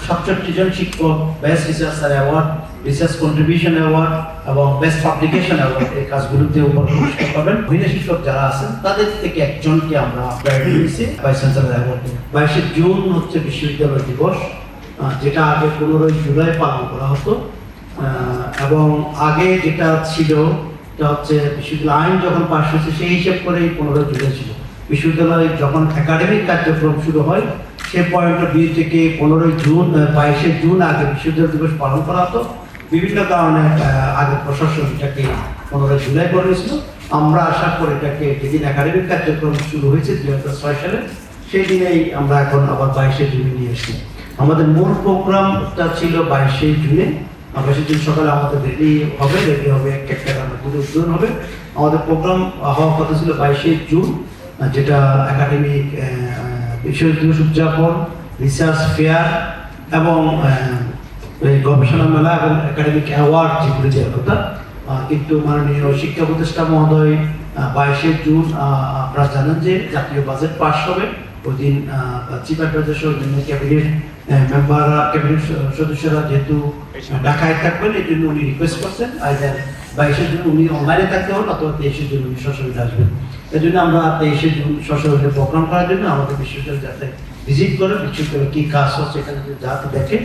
67 জন শিক্ষক best researcher award, research contribution award এবং best publication award এই কাজগুলোতে উপর পুরস্কার পাবেন। মহিলা শিক্ষক যারা আছেন তাদের থেকে একজনকে আমরা প্রায়োরিটি দিয়েছি ভাইস চ্যান্সেলর অ্যাওয়ার্ড। 22 জুন হচ্ছে বিশ্ববিদ্যালয় দিবস, যেটা আগে 15 জুলাই পালন করা হতো, এবং আগে যেটা ছিল এটা হচ্ছে বিশ্ববিদ্যালয় আইন যখন পাশ হয়েছে সেই হিসেব করে 15 জুলাই ছিল। বিশ্ববিদ্যালয় যখন একাডেমিক কার্যক্রম শুরু হয় সে পয়েন্ট অফ ভিউ থেকে 15 জুন 22 জুন আগে বিশ্ববিদ্যালয় দিবস পালন করা হতো। বিভিন্ন কারণে আগে প্রশাসন এটাকে 15 জুলাই করেছিল। আমরা আশা করি এটাকে যেদিন একাডেমিক কার্যক্রম শুরু হয়েছে 2006 সালে সেই দিনেই আমরা এখন আবার 22 জুনে নিয়ে এসেছি। আমাদের মূল প্রোগ্রামটা ছিল 22 জুনে। 22 জুন সকালে আমাদের রেডি হবে একটা দুটো উদ্বোধন হবে। আমাদের প্রোগ্রাম হওয়ার কথা ছিল 22 জুন, যেটা একাডেমিক বিষয় দিবস উদযাপন, রিসার্চ ফেয়ার এবং গবেষণা মেলা এবং একাডেমিক অ্যাওয়ার্ড যেগুলো দেওয়ার কথা। কিন্তু মাননীয় শিক্ষা উপদেষ্টা মহোদয় 22 জুন আপনারা জানেন যে জাতীয় বাজেট পাস হবে। ওই দিন চিফ অ্যাডভাইজার সহ ক্যাবিনেট মেম্বাররা, ক্যাবিনেট সদস্যরা যেহেতু ঢাকায় থাকবেন এই জন্য উনি রিকোয়েস্ট করছেন আইদার 22 জুন উনি অনলাইনে থাকতে হন অথবা 23 জুন উনি সশরীরে আসবেন। এই জন্য আমরা 23 জুন সশরীরে প্রোগ্রাম করার জন্য আমাদের বিশ্ববিদ্যালয় যাতে ভিজিট করে বিশ্ববিদ্যালয়ে কী কাজ হচ্ছে এখানে যাতে দেখে,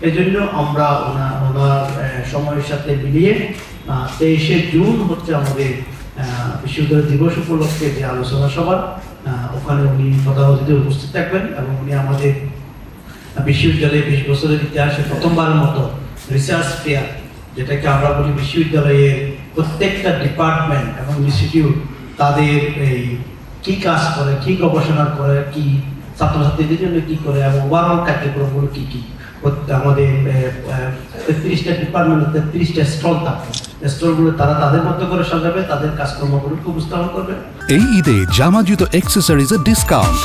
এই জন্য আমরা ওনার সময়ের সাথে মিলিয়ে 23 জুন হচ্ছে আমাদের বিশ্ববিদ্যালয় দিবস উপলক্ষে যে আলোচনা সভা, ওখানে উনি প্রধান অতিথি উপস্থিত থাকবেন এবং উনি আমাদের বিশ্ববিদ্যালয়ে 20 বছরের ইতিহাসে প্রথমবারের মতো রিসার্চ ফেয়ার, যেটাকে আমরা বলি বিশ্ববিদ্যালয়ের প্রত্যেকটা ডিপার্টমেন্ট এবং ইনস্টিটিউট তাদের এই কী কাজ করে, কী গবেষণা করে, কী ছাত্রছাত্রীদের জন্য কী করে এবং ওভারঅল কার্যক্রমগুলো কী কী, আমাদের 33টা ডিপার্টমেন্টে 33টা স্টল থাকবে। স্টলগুলো তারা তাদের মতো করে সাজাবে, তাদের কাজকর্মগুলোকে উপস্থাপন করবে। এই ঈদে জামা জুতো অ্যাক্সেসরিজের ডিসকাউন্ট।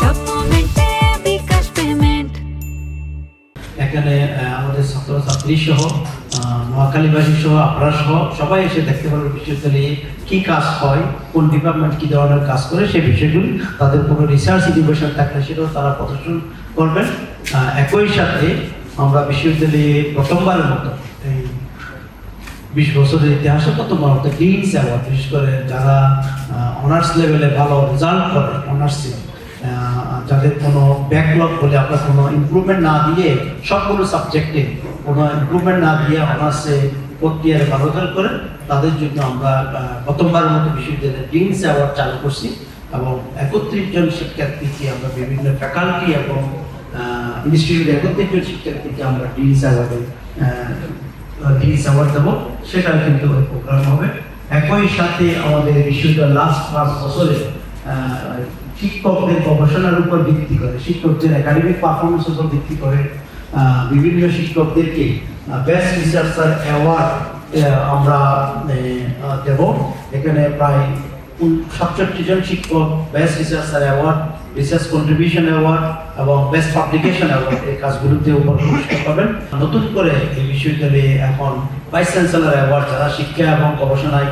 এখানে আমাদের ছাত্রছাত্রী সহ নোয়াখালীবাসী সহ আপনারা সহ সবাই এসে দেখতে পারবে বিশ্ববিদ্যালয়ে কী কাজ হয়, কোন ডিপার্টমেন্ট কী ধরনের কাজ করে সেই বিষয়গুলি, তাদের কোনো রিসার্চ ইনোভেশন থাকলে সেটাও তারা প্রদর্শন করবেন। একই সাথে আমরা বিশ্ববিদ্যালয়ে প্রথমবারের মতো এই 20 বছরের ইতিহাসে প্রথমবার মতো ডিনস অ্যাওয়ার্ড, বিশেষ করে যারা অনার্স লেভেলে ভালো রেজাল্ট করে, অনার্সে যাদের কোনো ব্যাকলগ বলে আপনার কোনো ইমপ্রুভমেন্ট না দিয়ে সবগুলো সাবজেক্টে কোনো ইমপ্রুভমেন্ট না দিয়ে অনার্সে প্রক্রিয়ায় ভালো রেজাল্ট করে, তাদের জন্য আমরা প্রথমবারের মতো বিশ্ববিদ্যালয়ে ডিনস অ্যাওয়ার্ড চালু করছি এবং 31 জন শিক্ষার্থীকে আমরা বিভিন্ন ফ্যাকাল্টি এবং ইনস্টিটিউটের 31 জন শিক্ষার্থীকে আমরা ডিনস অ্যাওয়ার্ড দেবো। সেটা কিন্তু ওই প্রোগ্রাম হবে। একই সাথে আমাদের বিশ্ববিদ্যালয় লাস্ট 5 বছরে শিক্ষকদের গবেষণার উপর ভিত্তি করে, শিক্ষকদের একাডেমিক পারফরমেন্সের উপর ভিত্তি করে বিভিন্ন শিক্ষকদেরকে বেস্ট রিসার্চার অ্যাওয়ার্ড আমরা দেব। এখানে প্রায় 67 জন শিক্ষক best researcher award, research contribution award এবং বেস্ট পাবলিকেশন অ্যাওয়ার্ড এই কাজগুলোতে উপর পুরস্কার পাবেন। নতুন করে এই বিশ্ববিদ্যালয়ে এখন ভাইস চ্যান্সেলর অ্যাওয়ার্ড, যারা শিক্ষা এবং গবেষণায়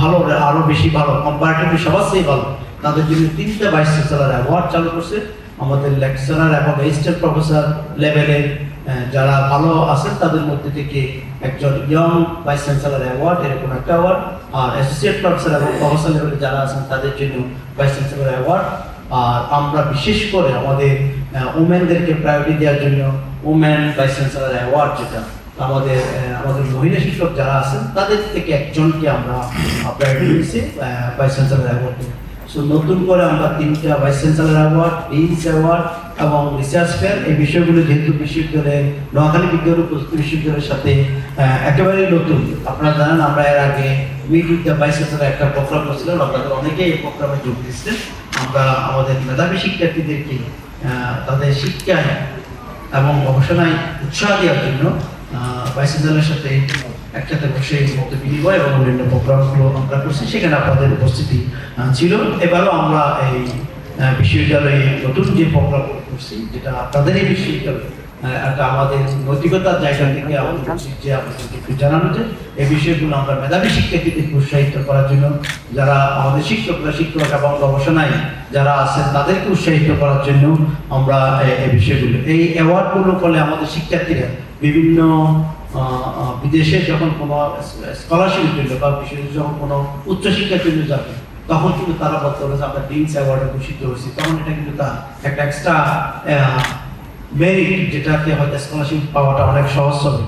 ভালো, আরও বেশি ভালো, কম্পারেটিভলি সবার চেয়ে ভালো, তাদের জন্য 3টা ভাইস চ্যান্সেলর অ্যাওয়ার্ড চালু করছে। আমাদের লেকচারার এবং অ্যাসিস্ট্যান্ট প্রফেসর লেভেলের যারা ভালো আছেন তাদের মধ্যে থেকে একজন ইয়ং ভাইস চ্যান্সেলর অ্যাওয়ার্ড, এরকম একটা অ্যাওয়ার্ড, আর অ্যাসোসিয়েট প্রফেসর এবং প্রফেসর লেভেলে যারা আছেন তাদের জন্য ভাইস চ্যান্সেলর অ্যাওয়ার্ড। আর আমরা বিশেষ করে আমাদের ওমেনদেরকে প্রায়োরিটি দেওয়ার জন্য ওমেন ভাইস চ্যান্সেলর অ্যাওয়ার্ড, যেটা আমাদের মহিলা শিক্ষক যারা আছেন তাদের থেকে একজনকে আমরা প্রায়োরিটি দিয়েছি ভাইস চ্যান্সেলর অ্যাওয়ার্ড। সো নতুন করে আমরা 3টা vice chancellor award, deans award এবং রিসার্চ ফেয়ার, এই বিষয়গুলো যেহেতু বিশ্ববিদ্যালয়ের নোয়াখালী বিজ্ঞান ও প্রযুক্তি বিশ্ববিদ্যালয়ের সাথে একেবারেই নতুন। আপনারা জানেন আমরা এর আগে meet with the vice chancellor একটা প্রোগ্রাম করছিলাম, আপনাদের অনেকেই এই প্রোগ্রামে যোগ দিচ্ছেন। আমরা আমাদের মেধাবী শিক্ষার্থীদেরকে তাদের শিক্ষায় এবং গবেষণায় উৎসাহ দেওয়ার জন্য ভাইস চ্যান্সেলরের সাথে একসাথে বসে মত বিনিময় এবং অন্যান্য প্রোগ্রামগুলো আমরা করছি, সেখানে আপনাদের উপস্থিতি ছিল। এবারও আমরা এই বিশ্ববিদ্যালয়ে নতুন যে প্রোগ্রাম করছি, যেটা আপনাদের এই বিশ্ববিদ্যালয় এটা আমাদের নৈতিকতার জায়গা থেকে আমাদের উচিত যে আপনাদেরকে একটু জানানো যে এই বিষয়গুলো আমরা মেধাবী শিক্ষার্থীদেরকে উৎসাহিত করার জন্য, যারা আমাদের শিক্ষক এবং গবেষণায় যারা আছেন তাদেরকে উৎসাহিত করার জন্য আমরা এই বিষয়গুলো, এই অ্যাওয়ার্ডগুলো ফলে আমাদের শিক্ষার্থীরা বিভিন্ন বিদেশে যখন কোনো স্কলারশিপের জন্য বা বিশেষ যখন কোনো উচ্চশিক্ষার জন্য যাবে, তখন কিন্তু তারা বলতে হবে যে আমরা ডিনস অ্যাওয়ার্ডে ভূষিত হয়েছি, তখন এটা কিন্তু তার একটা এক্সট্রা মেরিট, যেটাতে হয়তো স্কলারশিপ পাওয়াটা অনেক সহজ হবে।